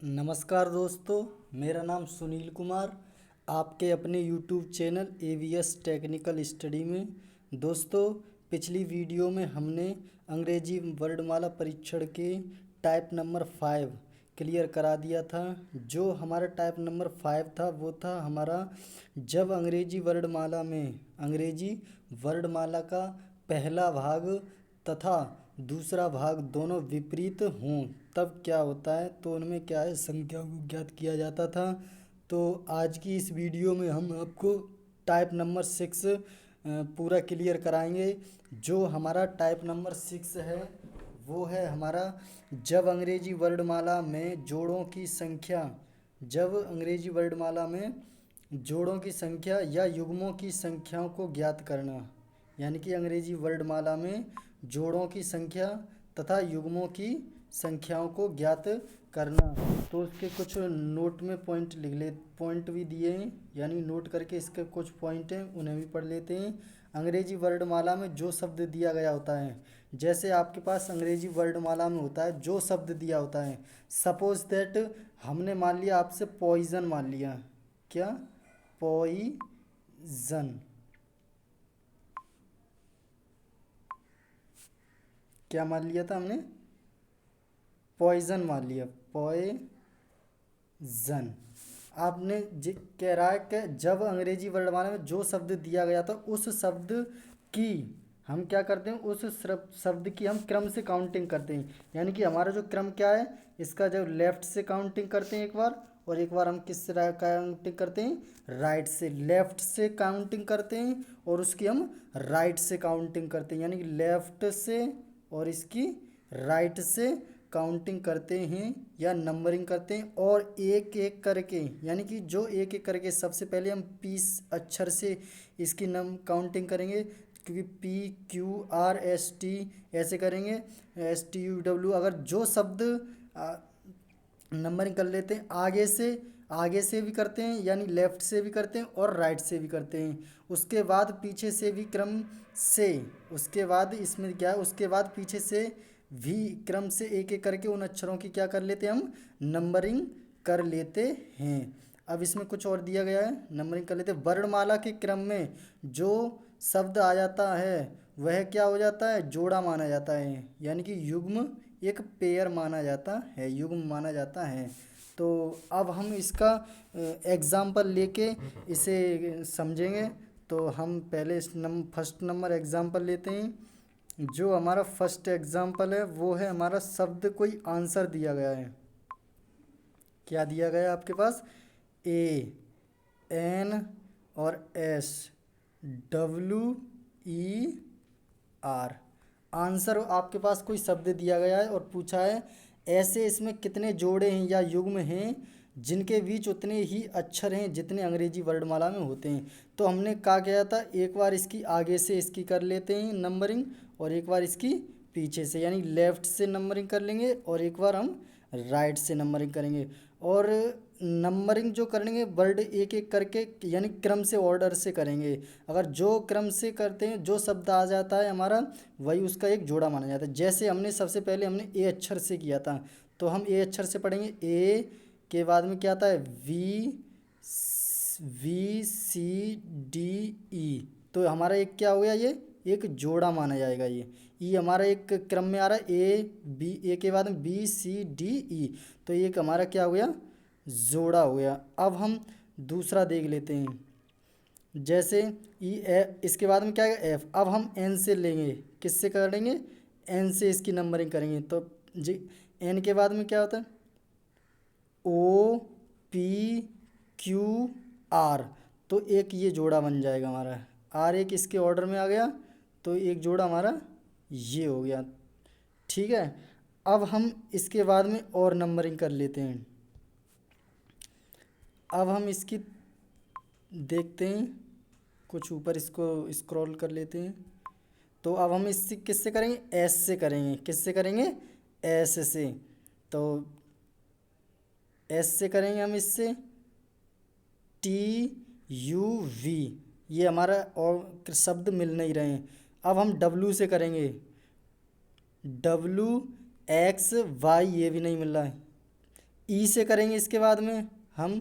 नमस्कार दोस्तों, मेरा नाम सुनील कुमार। आपके अपने YouTube channel AVS technical study में। दोस्तों, पिछली वीडियो में हमने अंग्रेजी वर्णमाला परीक्षण के टाइप नंबर 5 क्लियर करा दिया था। जो हमारा टाइप नंबर 5 था वो था हमारा, जब अंग्रेजी वर्णमाला का पहला भाग तथा दूसरा भाग दोनों विपरीत हों तब क्या होता है, तो उनमें क्या है, संख्या को ज्ञात किया जाता था। तो आज की इस वीडियो में हम आपको टाइप नंबर 6 पूरा क्लियर कराएंगे। जो हमारा टाइप नंबर 6 है वो है हमारा, जब अंग्रेजी वर्णमाला में जोड़ों की संख्या जब अंग्रेजी वर्णमाला में जोड़ों की संख्या या युग्मों की संख्याओं को ज्ञात करना। यानी कि अंग्रेजी वर्णमाला में जोड़ों की संख्या तथा युग्मों की संख्याओं को ज्ञात करना। तो उसके कुछ नोट में पॉइंट भी दिए हैं, यानी नोट करके इसके कुछ पॉइंट हैं, उन्हें भी पढ़ लेते हैं। अंग्रेजी वर्णमाला में जो शब्द दिया गया होता है, जैसे आपके पास अंग्रेजी वर्णमाला में होता है जो शब्द दिया होता है, सपोज दैट हमने मान लिया आपसे पॉइजन मान लिया। क्या? पॉइजन। क्या मान लिया था हमने? पॉइजन मान लिया। पॉइजन। आपने कह रहा है कि जब अंग्रेजी वर्णमाला में जो शब्द दिया गया था उस शब्द की हम क्या करते हैं, उस शब्द की हम क्रम से काउंटिंग करते हैं। यानी कि हमारा जो क्रम क्या है, इसका जब लेफ्ट से काउंटिंग करते हैं एक बार, और एक बार हम किस से काउंटिंग करते हैं, राइट से। लेफ्ट से काउंटिंग करते हैं और उसकी हम राइट से काउंटिंग करते हैं। यानी कि लेफ्ट से और इसकी राइट से काउंटिंग करते हैं या नंबरिंग करते हैं, और एक एक करके, यानी कि जो एक एक करके सबसे पहले हम पी अक्षर से इसकी काउंटिंग करेंगे, क्योंकि PQRST ऐसे करेंगे, STUW। अगर जो शब्द नंबरिंग कर लेते हैं आगे से भी करते हैं, यानी लेफ्ट से भी करते हैं और राइट से भी करते हैं। उसके बाद पीछे से भी क्रम से, उसके बाद इसमें क्या है, उसके बाद पीछे से भी क्रम से एक एक करके उन अक्षरों की क्या कर लेते हैं, हम नंबरिंग कर लेते हैं। अब इसमें कुछ और दिया गया है, नंबरिंग कर लेते हैं। वर्णमाला के क्रम में जो शब्द आ जाता है वह क्या हो जाता है, जोड़ा माना जाता है। यानी कि युग्म, एक पेयर माना जाता है, युग्म माना जाता है। तो अब हम इसका एग्जाम्पल लेके इसे समझेंगे। तो हम पहले फर्स्ट नंबर एग्जाम्पल लेते हैं। जो हमारा फर्स्ट एग्जाम्पल है वो है हमारा, शब्द कोई आंसर दिया गया है। क्या दिया गया है आपके पास? AN और SWER। आंसर आपके पास कोई शब्द दिया गया है और पूछा है ऐसे इसमें कितने जोड़े हैं या युग्म हैं जिनके बीच उतने ही अक्षर हैं जितने अंग्रेजी वर्णमाला में होते हैं। तो हमने कहा गया था, एक बार इसकी आगे से इसकी कर लेते हैं नंबरिंग, और एक बार इसकी पीछे से, यानी लेफ़्ट से नंबरिंग कर लेंगे और एक बार हम राइट से नंबरिंग करेंगे। और नंबरिंग जो करेंगे वर्ड एक एक करके, यानी क्रम से, ऑर्डर से करेंगे। अगर जो क्रम से करते हैं, जो शब्द आ जाता है हमारा, वही उसका एक जोड़ा माना जाता है। जैसे हमने सबसे पहले हमने ए अक्षर से किया था, तो हम ए अक्षर से पढ़ेंगे। ए के बाद में क्या आता है, VCD E। तो हमारा एक क्या हो गया, ये एक जोड़ा माना जाएगा। ये ई हमारा एक क्रम में आ रहा है, ए के बाद में BCDE। तो ये एक हमारा क्या हो गया, जोड़ा हो गया। अब हम दूसरा देख लेते हैं। जैसे इसके बाद में क्या है, F। अब हम N से लेंगे, किससे करेंगे, N से इसकी नंबरिंग करेंगे। तो जी N के बाद में क्या होता है, OPQR। तो एक ये जोड़ा बन जाएगा हमारा। R एक इसके ऑर्डर में आ गया, तो एक जोड़ा हमारा ये हो गया। ठीक है। अब हम इसके बाद में और नंबरिंग कर लेते हैं। अब हम इसकी देखते हैं, कुछ ऊपर इसको स्क्रॉल कर लेते हैं। तो अब हम इससे किससे करेंगे, S से करेंगे। किससे करेंगे, S से। तो S से करेंगे हम, इससे TUV। ये हमारा और शब्द मिल नहीं रहे हैं। अब हम W से करेंगे, WXY, ये भी नहीं मिल रहा है। ई से करेंगे इसके बाद में हम,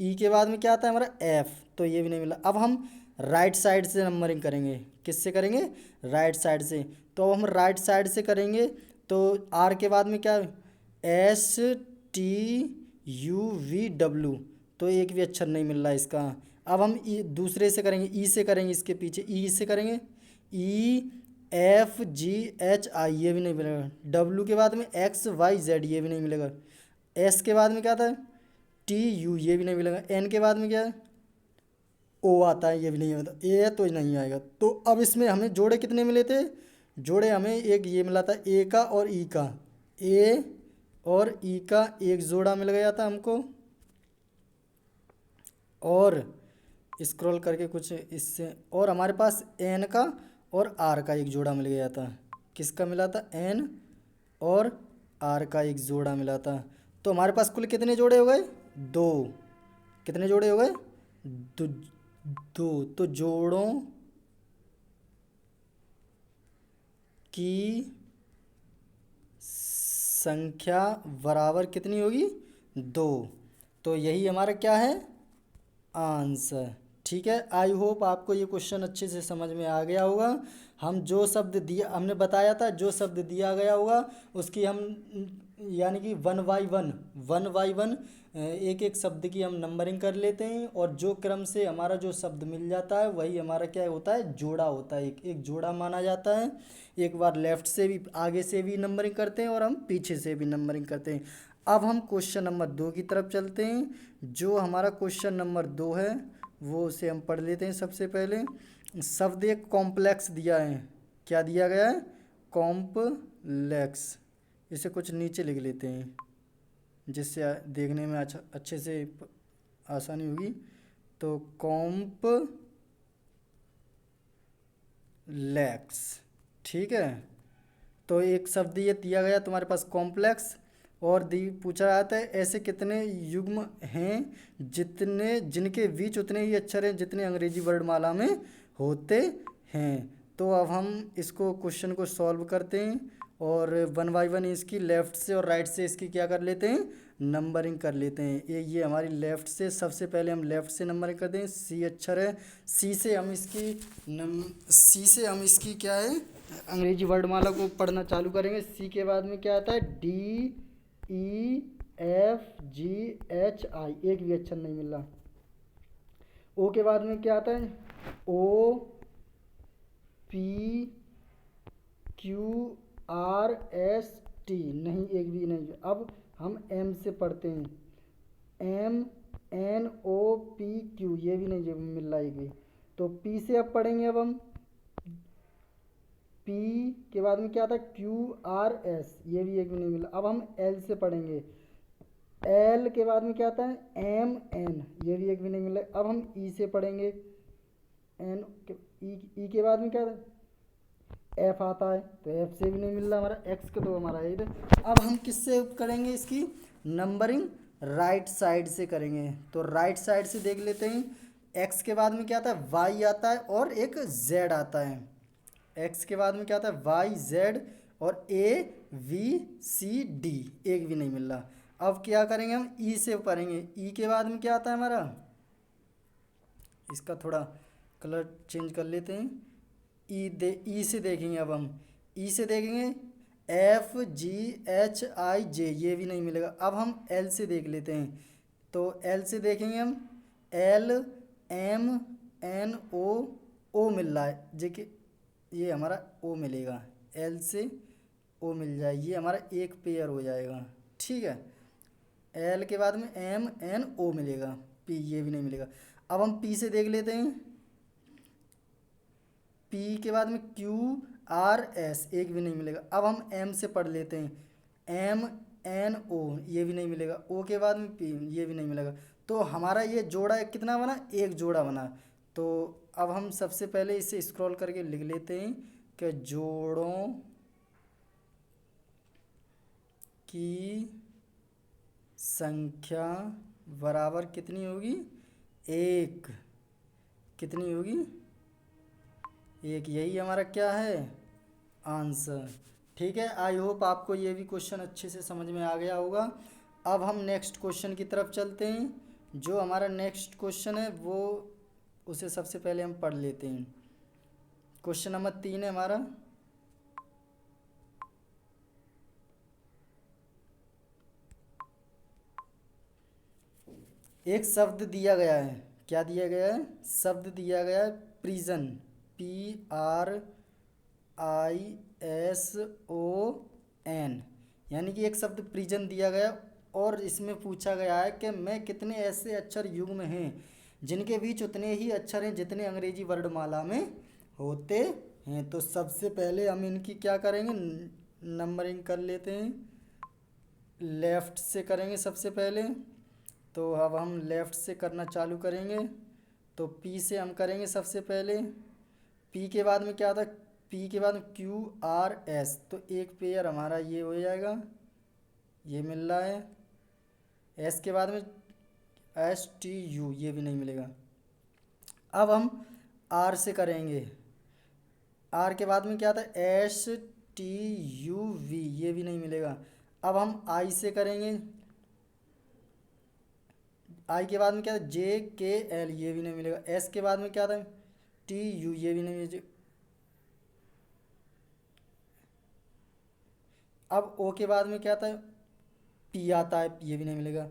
ई के बाद में क्या आता है हमारा एफ, तो ये भी नहीं मिला। अब हम राइट साइड से नंबरिंग करेंगे, किससे करेंगे, राइट साइड से। तो अब हम राइट साइड से करेंगे तो आर के बाद में क्या, S T U V W, तो एक भी अक्षर नहीं मिल रहा है इसका। अब हम ई दूसरे से करेंगे, ई से करेंगे, इसके पीछे ई से करेंगे, E F G H I, ये भी नहीं मिलेगा। डब्ल्यू के बाद में एक्स वाई जेड, ये भी नहीं मिलेगा। एस के बाद में क्या था, टी यू, ये भी नहीं मिलेगा। एन के बाद में क्या है, ओ आता है, ये भी नहीं आता। ए तो नहीं आएगा। तो अब इसमें हमें जोड़े कितने मिले थे, जोड़े हमें एक ये मिला था ए का और ई का, ए और ई का एक जोड़ा मिल गया था हमको। और स्क्रॉल करके कुछ इससे, और हमारे पास एन का और आर का एक जोड़ा मिल गया था। किसका मिला था, एन और आर का एक जोड़ा मिला था। तो हमारे पास कुल कितने जोड़े हो गए, दो। कितने जोड़े हो गए, दो। दो। तो जोड़ों की संख्या बराबर कितनी होगी, दो। तो यही हमारा क्या है, आंसर। ठीक है, आई होप आपको ये क्वेश्चन अच्छे से समझ में आ गया होगा। हम जो शब्द दिया, हमने बताया था जो शब्द दिया गया होगा उसकी हम यानी कि वन बाई वन एक एक शब्द की हम नंबरिंग कर लेते हैं, और जो क्रम से हमारा जो शब्द मिल जाता है वही हमारा क्या होता है, जोड़ा होता है। एक एक जोड़ा माना जाता है। एक बार लेफ्ट से भी, आगे से भी नंबरिंग करते हैं और हम पीछे से भी नंबरिंग करते हैं। अब हम क्वेश्चन नंबर 2 की तरफ चलते हैं। जो हमारा क्वेश्चन नंबर 2 है वो उसे हम पढ़ लेते हैं। सबसे पहले शब्द एक कॉम्प्लेक्स दिया है। क्या दिया गया है, कॉम्प्लेक्स। इसे कुछ नीचे लिख लेते हैं जिससे देखने में अच्छा अच्छे से आसानी होगी। तो कॉम्प्लेक्स, ठीक है। तो एक शब्द ये दिया गया तुम्हारे पास कॉम्प्लेक्स, और दी पूछा जाता है ऐसे कितने युग्म हैं जितने जिनके बीच उतने ही अक्षर हैं जितने अंग्रेजी वर्णमाला में होते हैं। तो अब हम इसको क्वेश्चन को सॉल्व करते हैं, और वन बाई वन इसकी लेफ़्ट से और राइट से इसकी क्या कर लेते हैं, नंबरिंग कर लेते हैं। ये हमारी लेफ़्ट से, सबसे पहले हम लेफ़्ट से नंबरिंग करते हैं। सी अक्षर है, सी से हम इसकी क्या है, अंग्रेजी वर्णमाला को पढ़ना चालू करेंगे। सी के बाद में क्या आता है, D E F G H I, एक भी अक्षर नहीं मिल रहा। ओ के बाद में क्या आता है, O P Q R S T, नहीं, एक भी नहीं। अब हम एम से पढ़ते हैं, M N O P Q, ये भी नहीं मिल रहा एक भी। तो पी से अब पढ़ेंगे। अब हम पी के बाद में क्या था, क्यू आर एस, ये भी एक भी नहीं मिला। अब हम एल से पढ़ेंगे। एल के बाद में क्या आता है, एम एन, ये भी एक भी नहीं मिला। अब हम ई से पढ़ेंगे। एन ई के बाद में क्या था, एफ आता है, तो एफ से भी नहीं मिल रहा हमारा। एक्स का तो हमारा यही था। अब हम किससे करेंगे इसकी नंबरिंग, राइट साइड से करेंगे। तो राइट साइड से देख लेते हैं। एक्स के बाद में क्या आता है, वाई आता है और एक जेड आता है। एक्स के बाद में क्या आता है, वाई जेड और ए वी सी डी, एक भी नहीं मिल रहा। अब क्या करेंगे, हम ई से पढ़ेंगे। ई के बाद में क्या आता है हमारा, इसका थोड़ा कलर चेंज कर लेते हैं। ई से देखेंगे। अब हम ई से देखेंगे, एफ जी एच आई जे, ये भी नहीं मिलेगा। अब हम एल से देख लेते हैं। तो एल से देखेंगे हम, एल एम एन ओ मिल रहा है, जे कि ये हमारा ओ मिलेगा। एल से ओ मिल जाए, ये हमारा एक पेयर हो जाएगा। ठीक है, एल के बाद में एम एन ओ मिलेगा, पी ये भी नहीं मिलेगा। अब हम पी से देख लेते हैं। पी के बाद में क्यू आर एस, एक भी नहीं मिलेगा। अब हम एम से पढ़ लेते हैं। एम एन ओ, ये भी नहीं मिलेगा। ओ के बाद में पी, ये भी नहीं मिलेगा। तो हमारा ये जोड़ा कितना बना, एक जोड़ा बना। तो अब हम सबसे पहले इसे स्क्रॉल करके लिख लेते हैं कि जोड़ों की संख्या बराबर कितनी होगी, एक। कितनी होगी, एक। यही हमारा क्या है, आंसर। ठीक है, आई होप आपको ये भी क्वेश्चन अच्छे से समझ में आ गया होगा। अब हम नेक्स्ट क्वेश्चन की तरफ चलते हैं। जो हमारा नेक्स्ट क्वेश्चन है वो उसे सबसे पहले हम पढ़ लेते हैं। क्वेश्चन नंबर 3 है हमारा। एक शब्द दिया गया है, क्या दिया गया है? शब्द दिया गया है प्रिजन, PRISON, यानी कि एक शब्द प्रिजन दिया गया और इसमें पूछा गया है कि मैं कितने ऐसे अक्षर युग्म हैं जिनके बीच उतने ही अक्षर हैं जितने अंग्रेजी वर्णमाला में होते हैं। तो सबसे पहले हम इनकी क्या करेंगे, नंबरिंग कर लेते हैं। लेफ़्ट से करेंगे सबसे पहले। तो अब हम लेफ़्ट से करना चालू करेंगे। तो पी से हम करेंगे सबसे पहले। पी के बाद में क्या था? पी के बाद में QRS, तो एक पेयर हमारा ये हो जाएगा, ये मिल रहा है। एस के बाद में STU, ये भी नहीं मिलेगा। अब हम आर से करेंगे। आर के बाद में क्या था? STUV, ये भी नहीं मिलेगा। अब हम आई से करेंगे। आई के बाद में क्या था? JKL, ये भी नहीं मिलेगा। एस के बाद में क्या था? TU, ये भी नहीं मिलेगा। अब ओ के बाद में क्या था? P आता है, ये भी नहीं मिलेगा।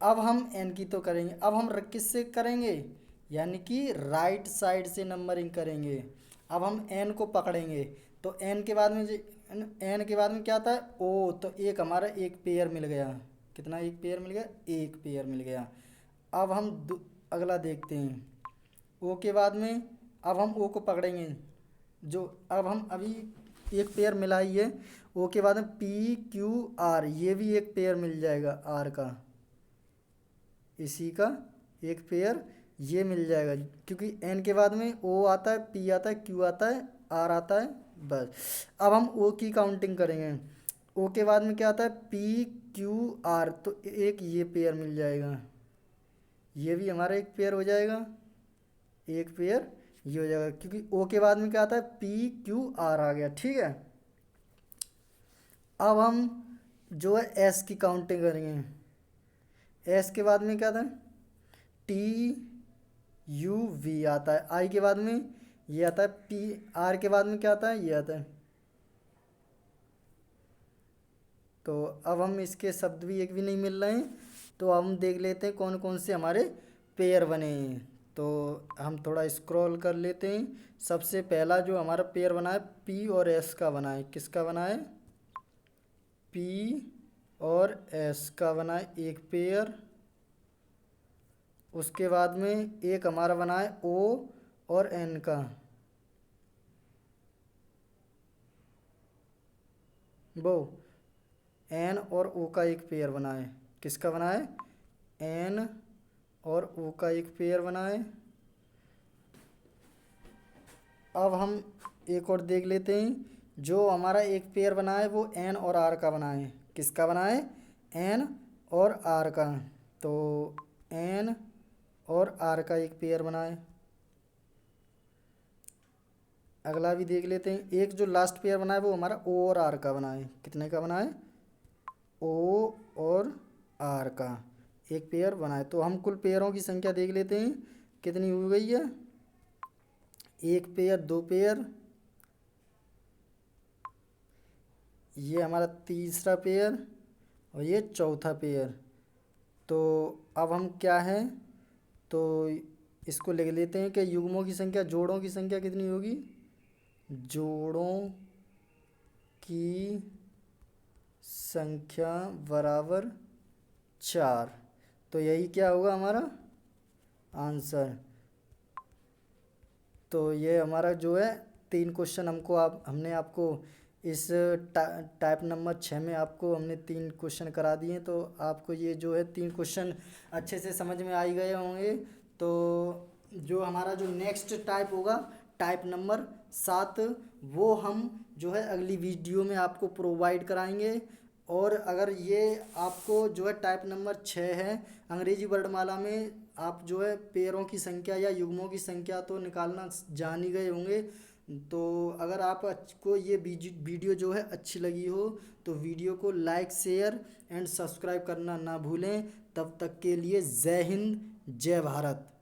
अब हम एन की तो करेंगे। अब हम किससे करेंगे? यानी कि राइट साइड से नंबरिंग करेंगे। अब हम एन को पकड़ेंगे। तो एन के बाद में एन के बाद में क्या आता है? ओ, तो एक हमारा एक पेयर मिल गया। कितना एक पेयर मिल गया? एक पेयर मिल गया। अब हम अगला देखते हैं। ओ के बाद में अब हम ओ को पकड़ेंगे। जो अब हम अभी एक पेयर मिला ही है। ओ के बाद में PQR, ये भी एक पेयर मिल जाएगा आर का, इसी का एक पेयर ये मिल जाएगा। क्योंकि एन के बाद में ओ आता है, पी आता है, क्यू आता है, आर आता है, बस। अब हम ओ की काउंटिंग करेंगे। ओ के बाद में क्या आता है? PQR, तो एक ये पेयर मिल जाएगा, ये भी हमारा एक पेयर हो जाएगा, एक पेयर ये हो जाएगा। क्योंकि ओ के बाद में क्या आता है? PQR आ गया, ठीक है। अब हम जो है एस की काउंटिंग करेंगे। एस के बाद में क्या था? TUV आता है। आई के बाद में ये आता है PR के बाद में क्या आता है? ये आता है। तो अब हम इसके शब्द भी एक भी नहीं मिल रहे हैं। तो हम देख लेते हैं कौन कौन से हमारे पेयर बने हैं। तो हम थोड़ा स्क्रॉल कर लेते हैं। सबसे पहला जो हमारा पेयर बना है P और S का बना है। किसका बना है? P और S का बना है एक पेयर। उसके बाद में एक हमारा बना है O और N का। वो N और O का एक पेयर बना है। किसका बना है? N और O का एक पेयर बना है। अब हम एक और देख लेते हैं। जो हमारा एक पेयर बना है वो N और R का बना है। किसका बना है? N और R का। तो N और R का एक पेयर बना है। अगला भी देख लेते हैं। एक जो लास्ट पेयर बना है वो हमारा O और R का बना है। कितने का बना है? O और R का एक पेयर बना है। तो हम कुल पेयरों की संख्या देख लेते हैं कितनी हो गई है। एक पेयर, दो पेयर, ये हमारा तीसरा पेयर और ये चौथा पेयर। तो अब हम क्या है, तो इसको लिख लेते हैं कि युग्मों की संख्या, जोड़ों की संख्या कितनी होगी? जोड़ों की संख्या बराबर 4। तो यही क्या होगा हमारा आंसर। तो ये हमारा जो है 3 क्वेश्चन हमने आपको इस टाइप नंबर 6 में आपको हमने 3 क्वेश्चन करा दिए। तो आपको ये जो है 3 क्वेश्चन अच्छे से समझ में आ ही गए होंगे। तो जो हमारा जो नेक्स्ट टाइप होगा, टाइप नंबर 7, वो हम जो है अगली वीडियो में आपको प्रोवाइड कराएंगे। और अगर ये आपको जो है टाइप नंबर 6 है, अंग्रेजी वर्णमाला में आप जो है पेयरों की संख्या या युग्मों की संख्या तो निकालना जान ही गए होंगे। तो अगर आपको ये वीडियो जो है अच्छी लगी हो तो वीडियो को लाइक शेयर एंड सब्सक्राइब करना ना भूलें। तब तक के लिए जय हिंद जय भारत।